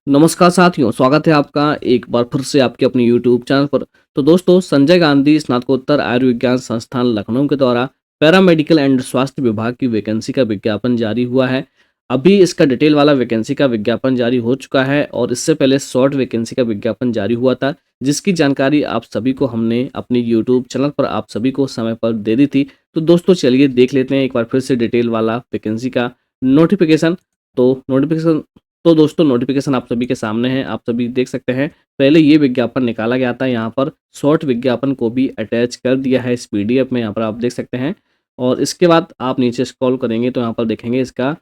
नमस्कार साथियों, स्वागत है आपका एक बार फिर से आपके अपने यूट्यूब चैनल पर। तो दोस्तों, संजय गांधी स्नातकोत्तर आयुर्विज्ञान संस्थान लखनऊ के द्वारा पैरामेडिकल एंड स्वास्थ्य विभाग की वैकेंसी का विज्ञापन जारी हुआ है। अभी इसका डिटेल वाला वैकेंसी का विज्ञापन जारी हो चुका है और इससे पहले शॉर्ट वैकेंसी का विज्ञापन जारी हुआ था, जिसकी जानकारी आप सभी को हमने अपनी यूट्यूब चैनल पर आप सभी को समय पर दे दी थी। तो दोस्तों, चलिए देख लेते हैं एक बार फिर से डिटेल वाला वैकेंसी का नोटिफिकेशन। तो दोस्तों, नोटिफिकेशन आप सभी के सामने है, आप सभी देख सकते हैं। पहले ये विज्ञापन निकाला गया था, यहाँ पर शॉर्ट विज्ञापन को भी अटैच कर दिया है इस पीडीएफ में, यहाँ पर आप देख सकते हैं। और इसके बाद आप नीचे स्क्रॉल करेंगे तो यहाँ पर देखेंगे इसका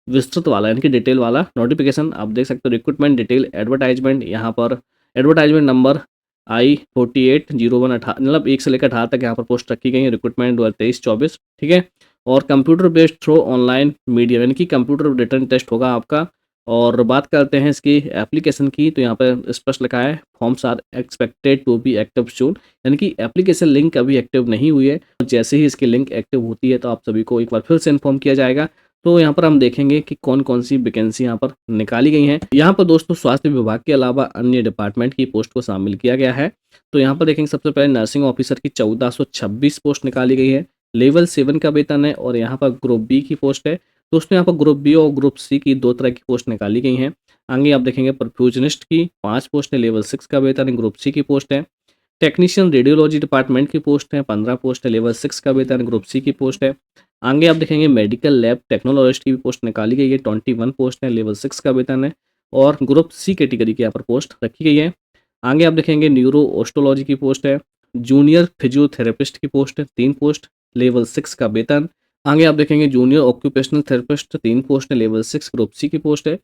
विस्तृत वाला यानी कि डिटेल वाला नोटिफिकेशन आप देख सकते हो। रिक्रूटमेंट डिटेल एडवर्टाइजमेंट, यहाँ पर एडवर्टाइजमेंट नंबर I4801 मतलब 1 से लेकर 18 तक यहाँ पर पोस्ट रखी गई है। रिक्रूटमेंट 2023-24, ठीक है। और computer based through online medium यानी कि कंप्यूटर रिटर्न टेस्ट होगा आपका। और बात करते हैं इसकी एप्लीकेशन की, तो यहाँ पर स्पष्ट लिखा है forms are expected to be active soon, यानी कि एप्लीकेशन लिंक अभी एक्टिव नहीं हुई है। जैसे ही इसकी लिंक एक्टिव होती है तो आप सभी को एक बार फिर से इन्फॉर्म किया जाएगा। तो यहाँ पर हम देखेंगे कि कौन कौन सी वैकेंसी यहाँ पर निकाली गई हैं। यहाँ पर दोस्तों स्वास्थ्य विभाग के अलावा अन्य डिपार्टमेंट की पोस्ट को शामिल किया गया है। तो यहाँ पर देखेंगे सबसे पहले नर्सिंग ऑफिसर की 1426 पोस्ट निकाली गई है। लेवल 7 का वेतन है और यहाँ पर ग्रुप बी की पोस्ट है। दोस्तों यहाँ पर ग्रुप बी और ग्रुप सी की 2 तरह की पोस्ट निकाली गई हैं। आगे आप देखेंगे परफ्यूजनिस्ट की 5 पोस्ट है, लेवल 6 का वेतन है, ग्रुप सी की पोस्ट है। टेक्नीशियन रेडियोलॉजी डिपार्टमेंट की पोस्ट है, 15 पोस्ट है, लेवल 6 का वेतन, ग्रुप सी की पोस्ट है। आगे आप देखेंगे मेडिकल लैब टेक्नोलॉजिस्ट की भी पोस्ट निकाली गई है, 21 पोस्ट है, लेवल 6 का वेतन है और ग्रुप सी कैटेगरी की यहाँ पर पोस्ट रखी गई है। आगे आप देखेंगे न्यूरो ऑस्टोलॉजी की पोस्ट है, जूनियर फिजियोथेरेपिस्ट की पोस्ट है, 3 पोस्ट, लेवल 6 का वेतन। आगे आप देखेंगे जूनियर ऑक्यूपेशनल थेरेपिस्ट 3 पोस्ट है, लेवल 6, ग्रुप सी की पोस्ट है।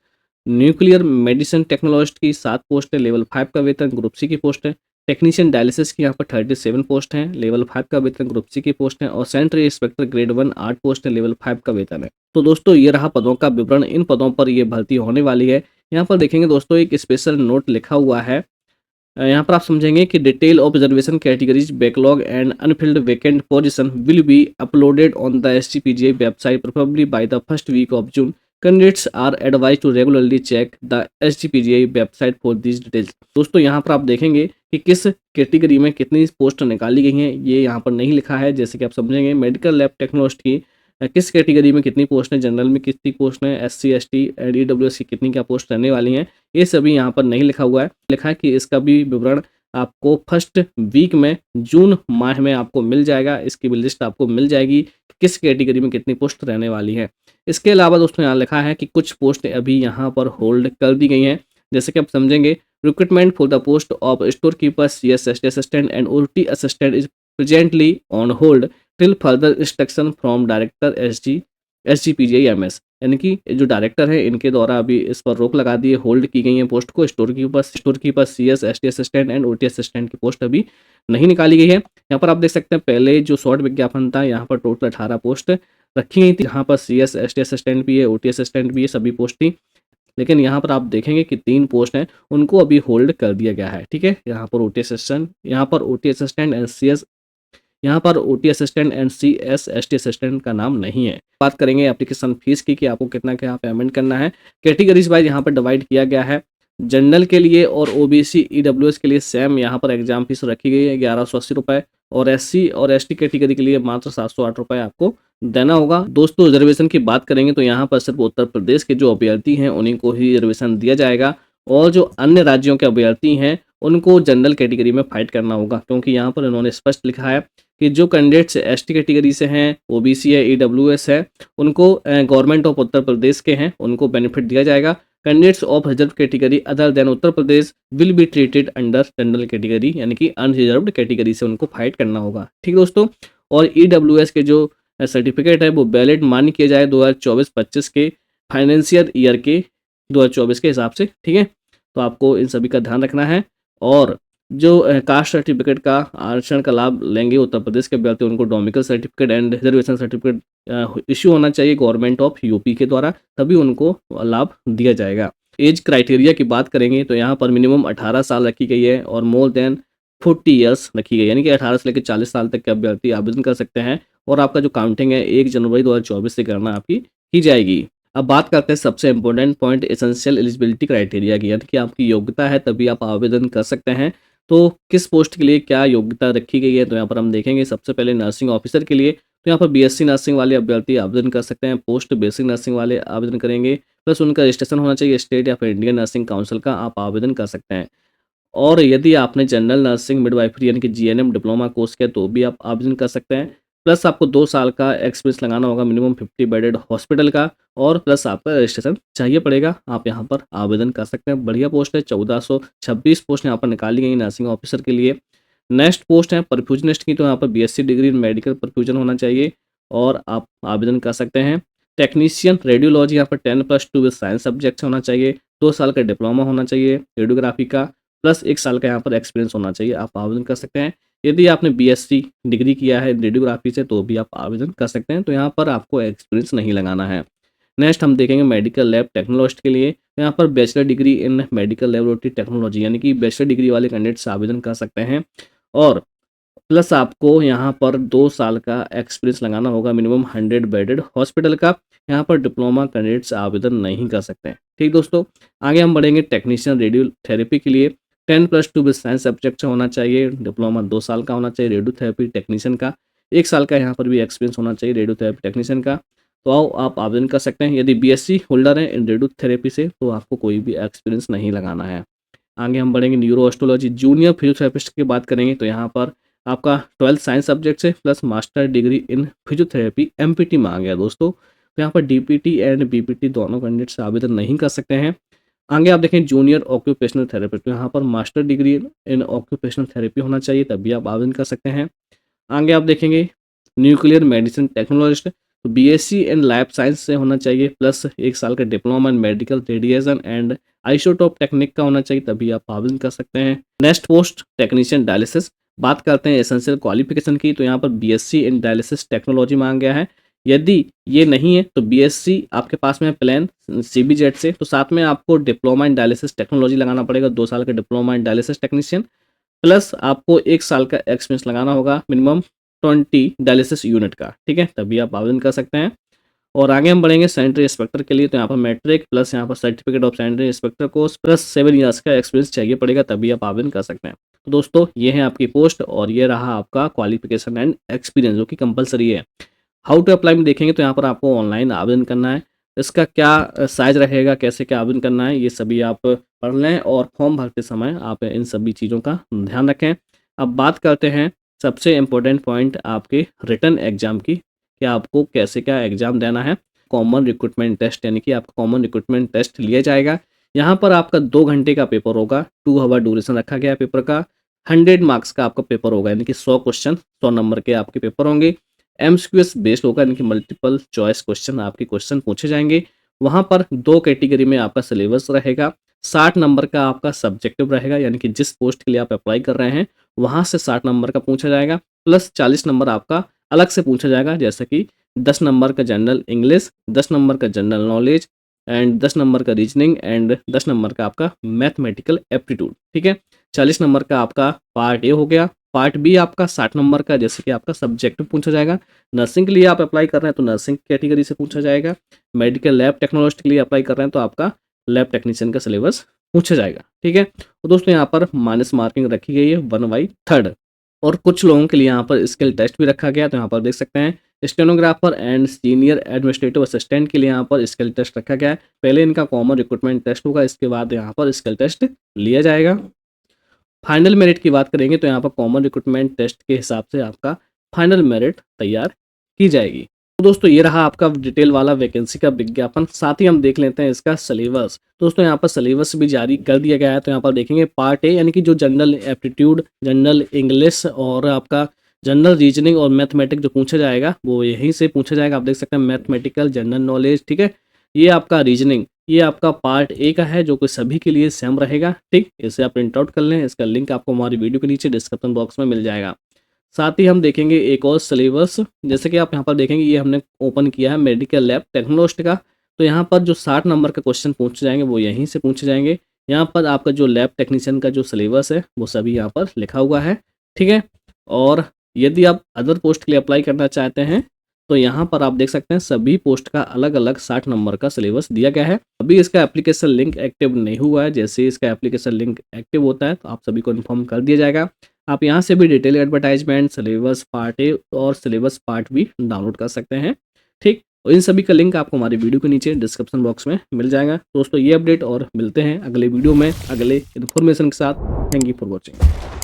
न्यूक्लियर मेडिसिन टेक्नोलॉजिस्ट की 7 पोस्ट है, लेवल 5 का वेतन, ग्रुप सी की पोस्ट है। टेक्नीशियन डायलिसिस की यहाँ पर 37 पोस्ट हैं, लेवल 5 का वेतन, ग्रुप सी की पोस्ट है। और सेंट्री इंस्पेक्टर ग्रेड 1 8 पोस्ट है, लेवल 5 का वेतन है। तो दोस्तों ये रहा पदों का विवरण, इन पदों पर ये भर्ती होने वाली है। यहाँ पर देखेंगे दोस्तों एक स्पेशल नोट लिखा हुआ है। यहाँ पर आप समझेंगे कि detail of reservation categories backlog and unfilled vacant position will be uploaded on the SGPGI website probably by the first week of June. Candidates are advise to regularly check the SGPGI website for this details. दोस्तों यहाँ पर आप देखेंगे कि किस category में कितनी post निकाली गई हैं, ये यहाँ पर नहीं लिखा है। जैसे कि आप समझेंगे मेडिकल लैब टेक्नोलॉजिस्ट की किस कैटेगरी में कितनी पोस्ट है, जनरल में कितनी पोस्ट है, SC ST एंड EWS की कितनी क्या पोस्ट रहने वाली हैं, ये सभी यहाँ पर नहीं लिखा हुआ है। लिखा है कि इसका भी विवरण आपको फर्स्ट वीक में जून माह में आपको मिल जाएगा। इसकी भी लिस्ट आपको मिल जाएगी कि किस कैटेगरी में कितनी पोस्ट रहने वाली है। इसके अलावा दोस्तों यहाँ लिखा है कि कुछ पोस्ट अभी यहाँ पर होल्ड कर दी गई हैं। जैसे कि आप समझेंगे recruitment for the post of store keeper CSST assistant and OT assistant is presently on hold till further instruction from director SGPGI MS, यानी कि जो डायरेक्टर है इनके द्वारा अभी इस पर रोक लगा दी है, होल्ड की गई है पोस्ट को। Store keeper CSST assistant and OT assistant की पोस्ट अभी नहीं निकाली गई है। यहाँ पर आप देख सकते हैं पहले जो शॉर्ट विज्ञापन था यहाँ पर टोटल 18 पोस्ट रखी गई थी, यहाँ पर CSST असिस्टेंट भी है, OT असिस्टेंट भी है, सभी पोस्ट थी। लेकिन यहाँ पर आप देखेंगे कि 3 पोस्ट हैं उनको अभी होल्ड कर दिया गया है, ठीक है। यहाँ पर OT assistant and OT assistant and CSST assistant का नाम नहीं है। बात करेंगे एप्लीकेशन फीस की कि आपको कितना क्या पेमेंट करना है। कैटेगरीज वाइज यहाँ पर डिवाइड किया गया है। जनरल के लिए और OBC EWS के लिए सेम यहाँ पर एग्जाम फीस रखी गई है 1180 रुपये और SC और ST कैटेगरी के लिए मात्र 708 रुपये आपको देना होगा। दोस्तों रिजर्वेशन की बात करेंगे तो यहाँ पर सिर्फ उत्तर प्रदेश के जो अभ्यर्थी हैं उन्हीं को ही रिजर्वेशन दिया जाएगा और जो अन्य राज्यों के अभ्यर्थी हैं उनको जनरल कैटेगरी में फाइट करना होगा, क्योंकि यहाँ पर इन्होंने स्पष्ट लिखा है कि जो कैंडिडेट्स ST कैटेगरी से हैं, OBC है, EWS है, उनको गवर्नमेंट ऑफ उत्तर प्रदेश के हैं उनको बेनिफिट दिया जाएगा। Candidates of reserve category other than Uttar Pradesh will be treated under general category, यानी कि अनरिजर्व्ड कैटेगरी से उनको फाइट करना होगा, ठीक दोस्तों। और EWS के जो सर्टिफिकेट है वो वैलिड मान्य किए जाए 2024-25 के फाइनेंशियल ईयर के 2024 के हिसाब से, ठीक है। तो आपको इन सभी का ध्यान रखना है। और जो कास्ट सर्टिफिकेट का आरक्षण का लाभ लेंगे उत्तर प्रदेश के अभ्यर्थी उनको domicile certificate and reservation certificate issue होना चाहिए गवर्नमेंट ऑफ यूपी के द्वारा, तभी उनको लाभ दिया जाएगा। एज क्राइटेरिया की बात करेंगे तो यहाँ पर मिनिमम 18 साल रखी गई है और मोर देन 40 ईयर्स रखी गई है, यानी कि 18 से लेकर 40 साल तक के अभ्यर्थी आवेदन कर सकते हैं। और आपका जो काउंटिंग है 1 जनवरी 2024 से गणना आपकी की जाएगी। अब बात करते हैं सबसे important point essential eligibility criteria की, यानी कि आपकी योग्यता है तभी आप आवेदन कर सकते हैं। तो किस पोस्ट के लिए क्या योग्यता रखी गई है, तो यहाँ पर हम देखेंगे सबसे पहले नर्सिंग ऑफिसर के लिए, तो यहाँ पर बीएससी नर्सिंग वाले अभ्यर्थी आवेदन कर सकते हैं, पोस्ट बेसिक नर्सिंग वाले आवेदन करेंगे, प्लस उनका रजिस्ट्रेशन होना चाहिए स्टेट या फिर इंडियन नर्सिंग काउंसिल का, आप आवेदन कर सकते हैं। और यदि आपने जनरल नर्सिंग मिडवाइफरी यानी कि जीएनएम डिप्लोमा कोर्स किया तो भी आप आवेदन कर सकते हैं। प्लस आपको 2 साल का एक्सपीरियंस लगाना होगा मिनिमम 50 बेडेड हॉस्पिटल का, और प्लस आपका रजिस्ट्रेशन चाहिए पड़ेगा। आप यहाँ पर आवेदन कर सकते हैं। बढ़िया पोस्ट है, 1426 पोस्ट यहाँ पर निकाली गई नर्सिंग ऑफिसर के लिए। नेक्स्ट पोस्ट है परफ्यूजनिस्ट की, तो यहाँ पर BSc degree in medical perfusion होना चाहिए और आप आवेदन कर सकते हैं। टेक्नीशियन रेडियोलॉजी, यहाँ पर 10+2 विद साइंस सब्जेक्ट होना चाहिए, 2 साल का डिप्लोमा होना चाहिए रेडियोग्राफी का, प्लस 1 साल का यहाँ पर एक्सपीरियंस होना चाहिए, आप आवेदन कर सकते हैं। यदि आपने बीएससी डिग्री किया है रेडियोग्राफी से तो भी आप आवेदन कर सकते हैं, तो यहाँ पर आपको एक्सपीरियंस नहीं लगाना है। नेक्स्ट हम देखेंगे मेडिकल लैब टेक्नोलॉजिस्ट के लिए, तो यहाँ पर bachelor degree in medical laboratory technology यानी कि बैचलर डिग्री वाले कैंडिडेट्स आवेदन कर सकते हैं, और प्लस आपको यहाँ पर 2 साल का एक्सपीरियंस लगाना होगा मिनिमम 100 बेडेड हॉस्पिटल का। यहाँ पर डिप्लोमा कैंडिडेट्स आवेदन नहीं कर सकते हैं। ठीक दोस्तों, आगे हम बढ़ेंगे टेक्नीशियन रेडियोथेरेपी के लिए, 10+2 विद साइंस सब्जेक्ट होना चाहिए, डिप्लोमा 2 साल का होना चाहिए रेडियोथेरेपी टेक्नीशियन का, 1 साल का यहाँ पर भी एक्सपीरियंस होना चाहिए रेडियोथेरेपी टेक्नीशियन का। तो आओ आप आवेदन कर सकते हैं। यदि बीएससी होल्डर हैं इन रेडियोथेरेपी से तो आपको कोई भी एक्सपीरियंस नहीं लगाना है। आगे हम बढ़ेंगे न्यूरो ऑस्ट्रोलॉजी जूनियर फिजियोथेरेपिस्ट की बात करेंगे, तो यहाँ पर आपका 12th साइंस सब्जेक्ट से plus master degree in physiotherapy empty मांगा गया दोस्तों। तो यहाँ पर डीपीटी एंड बीपीटी दोनों कैंडिडेट्स आवेदन नहीं कर सकते हैं। आगे आप देखें जूनियर ऑक्यूपेशनल थेरेपिस्ट, तो यहाँ पर master degree in occupational therapy होना चाहिए तभी आप आवेदन कर सकते हैं। आगे आप देखेंगे न्यूक्लियर मेडिसिन टेक्नोलॉजिस्ट, तो बीएससी इन लाइफ साइंस से होना चाहिए, प्लस 1 साल का diploma in medical radiation and isotope technique का होना चाहिए तभी आप आवेदन कर सकते हैं। नेक्स्ट पोस्ट टेक्नीशियन डायलिसिस, बात करते हैं एसेंशियल क्वालिफिकेशन की, तो यहाँ पर बीएससी इन डायलिसिस टेक्नोलॉजी मांगा गया है। यदि ये नहीं है तो बीएससी आपके पास में है प्लान सीबीजेड से, तो साथ में आपको डिप्लोमा इन डायलिसिस टेक्नोलॉजी लगाना पड़ेगा, 2 साल का diploma in dialysis technician, plus आपको 1 साल का एक्सपीरियंस लगाना होगा मिनिमम 20 डायलिसिस यूनिट का, ठीक है, तभी आप आवेदन कर सकते हैं। और आगे हम बढ़ेंगे सैनिटरी इंस्पेक्टर के लिए, तो यहाँ पर मैट्रिक प्लस यहाँ पर certificate of sanitary inspector course plus 7 years का एक्सपीरियंस चाहिए पड़ेगा तभी आप आवेदन कर सकते हैं। तो दोस्तों ये है आपकी पोस्ट और ये रहा आपका क्वालिफिकेशन एंड एक्सपीरियंस जो कि कंपलसरी है। हाउ टू अप्लाई में देखेंगे तो यहाँ पर आपको ऑनलाइन आवेदन करना है, इसका क्या साइज रहेगा, कैसे क्या आवेदन करना है, ये सभी आप पढ़ लें और फॉर्म भरते समय आप इन सभी चीज़ों का ध्यान रखें। अब बात करते हैं सबसे इम्पोर्टेंट पॉइंट आपके रिटन एग्जाम की, कि आपको कैसे क्या एग्जाम देना है। कॉमन रिक्रूटमेंट टेस्ट यानी कि आपका कॉमन रिक्रूटमेंट टेस्ट लिया जाएगा। यहाँ पर आपका 2 घंटे का पेपर होगा, 2 आवर ड्यूरेशन रखा गया है पेपर का, 100 मार्क्स का आपका पेपर होगा, यानी कि 100 क्वेश्चन 100 नंबर के आपके पेपर होंगे। एमसीक्यूएस बेस्ड होगा, यानी कि मल्टीपल चॉइस क्वेश्चन आपके क्वेश्चन पूछे जाएंगे। वहाँ पर 2 कैटेगरी में आपका सिलेबस रहेगा, 60 नंबर का आपका सब्जेक्टिव रहेगा, यानी कि जिस पोस्ट के लिए आप अप्लाई कर रहे हैं वहाँ से 60 नंबर का पूछा जाएगा, प्लस 40 नंबर आपका अलग से पूछा जाएगा, जैसे कि 10 नंबर का जनरल इंग्लिश, 10 नंबर का जनरल नॉलेज एंड 10 नंबर का रीजनिंग एंड 10 नंबर का आपका मैथमेटिकल एप्टीट्यूड, ठीक है। 40 नंबर का आपका पार्ट ए हो गया। पार्ट बी आपका 60 नंबर का, जैसे कि आपका सब्जेक्टिव पूछा जाएगा। नर्सिंग के लिए आप अप्लाई कर रहे हैं तो नर्सिंग कैटेगरी से पूछा जाएगा। मेडिकल लैब टेक्नोलॉजिस्ट के लिए अप्लाई कर रहे हैं तो आपका लैब टेक्नीशियन का सिलेबस पूछा जाएगा, ठीक है। तो दोस्तों यहाँ पर माइनस मार्किंग रखी गई है 1/3, और कुछ लोगों के लिए यहाँ पर स्किल टेस्ट भी रखा गया, तो यहाँ पर देख सकते हैं stenographer and senior administrative assistant के लिए यहाँ पर स्किल टेस्ट रखा गया है। पहले इनका कॉमन रिक्रूटमेंट टेस्ट होगा, इसके बाद यहाँ पर स्किल टेस्ट लिया जाएगा। फाइनल मेरिट की बात करेंगे तो यहाँ पर कॉमन रिक्रूटमेंट टेस्ट के हिसाब से आपका फाइनल मेरिट तैयार की जाएगी। तो दोस्तों ये रहा आपका डिटेल वाला वैकेंसी का विज्ञापन। साथ ही हम देख लेते हैं इसका सिलेबस। दोस्तों यहाँ पर सिलेबस भी जारी कर दिया गया है, तो यहाँ पर देखेंगे पार्ट ए यानी कि जो जनरल एप्टीट्यूड, जनरल इंग्लिश और आपका जनरल रीजनिंग और मैथमेटिक्स जो पूछा जाएगा वो यहीं से पूछा जाएगा। आप देख सकते हैं मैथमेटिकल जनरल नॉलेज, ठीक है। ये आपका रीजनिंग, ये आपका पार्ट ए का है जो कि सभी के लिए सेम रहेगा, ठीक। इसे आप प्रिंट आउट कर लें, इसका लिंक आपको हमारी वीडियो के नीचे डिस्क्रिप्शन बॉक्स में मिल जाएगा। साथ ही हम देखेंगे एक और सिलेबस, जैसे कि आप यहाँ पर देखेंगे ये हमने ओपन किया है मेडिकल लैब टेक्नोलॉजिस्ट का, तो यहाँ पर जो 60 नंबर का क्वेश्चन पूछे जाएंगे वो यहीं से पूछे जाएंगे। यहाँ पर आपका जो लैब टेक्नीशियन का जो सिलेबस है वो सभी यहाँ पर लिखा हुआ है, ठीक है। और यदि आप अदर पोस्ट के लिए अप्लाई करना चाहते हैं तो यहाँ पर आप देख सकते हैं सभी पोस्ट का अलग-अलग 60 नंबर का सिलेबस दिया गया है। अभी इसका एप्लीकेशन लिंक एक्टिव नहीं हुआ है, जैसे ही इसका एप्लीकेशन लिंक एक्टिव होता है तो आप सभी को इन्फॉर्म कर दिया जाएगा। आप यहाँ से भी detail advertisement, syllabus part A और सिलेबस पार्ट बी डाउनलोड कर सकते हैं। ठीक, और इन सभी का लिंक आपको हमारी वीडियो के नीचे डिस्क्रिप्शन बॉक्स में मिल जाएगा। दोस्तों ये अपडेट और मिलते हैं अगले वीडियो में अगले इन्फॉर्मेशन के साथ। Thank you for watching.